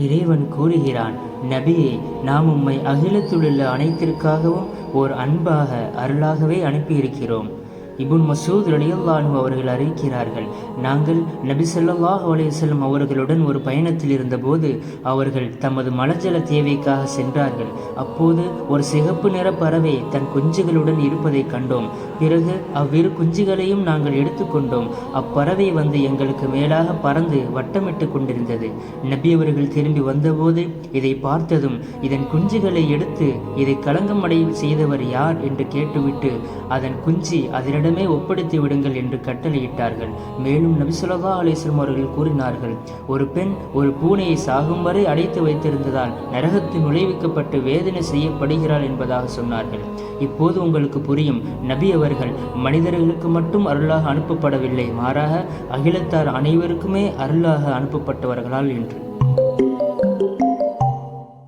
இறைவன் கூறுகிறான், நபியே, நாம் உம்மை அகிலத்திலுள்ள அனைத்திற்காகவும் ஓர் அன்பாக அருளாகவே அனுப்பியிருக்கிறோம். இப்னு மஸ்ஊத் ரலியல்லாஹு அன்ஹு அவர்கள் அறிவிக்கிறார்கள், நாங்கள் நபி ஸல்லல்லாஹு அலைஹி வஸல்லம் அவர்களுடன் ஒரு பயணத்தில் இருந்தபோது அவர்கள் தமது மலஜல தேவைக்காக சென்றார்கள். அப்போது ஒரு சிகப்பு நிற பறவை தன் குஞ்சுகளுடன் இருப்பதை கண்டோம். பிறகு அவ்விரு குஞ்சுகளையும் நாங்கள் எடுத்துக்கொண்டோம். அப்பறவை வந்து எங்களுக்கு மேலாக பறந்து வட்டமிட்டு கொண்டிருந்தது. நபி அவர்கள் திரும்பி வந்தபோது இதை பார்த்ததும், இதன் குஞ்சுகளை எடுத்து இதை களங்கமடை செய்தவர் யார் என்று கேட்டுவிட்டு அதன் குஞ்சு அதனிடமே ஒப்படைத்து விடுங்கள் என்று கட்டளையிட்டார்கள். மேலும் நபி ஸல்லல்லாஹு அலைஹி வஸல்லம் அவர்கள் கூறினார்கள், ஒரு பெண் ஒரு பூனையை சாகும் வரை அடைத்து வைத்திருந்ததால் நரகத்தில் நுழைவிக்கப்பட்டு வேதனை செய்யப்படுகிறாள் என்பதாக சொன்னார்கள். இப்போது உங்களுக்கு புரியும், நபி அவர்கள் மனிதர்களுக்கு மட்டும் அருளாக அனுப்பப்படவில்லை, மாறாக அகிலத்தார் அனைவருக்குமே அருளாக அனுப்பப்பட்டவர்களால் என்று.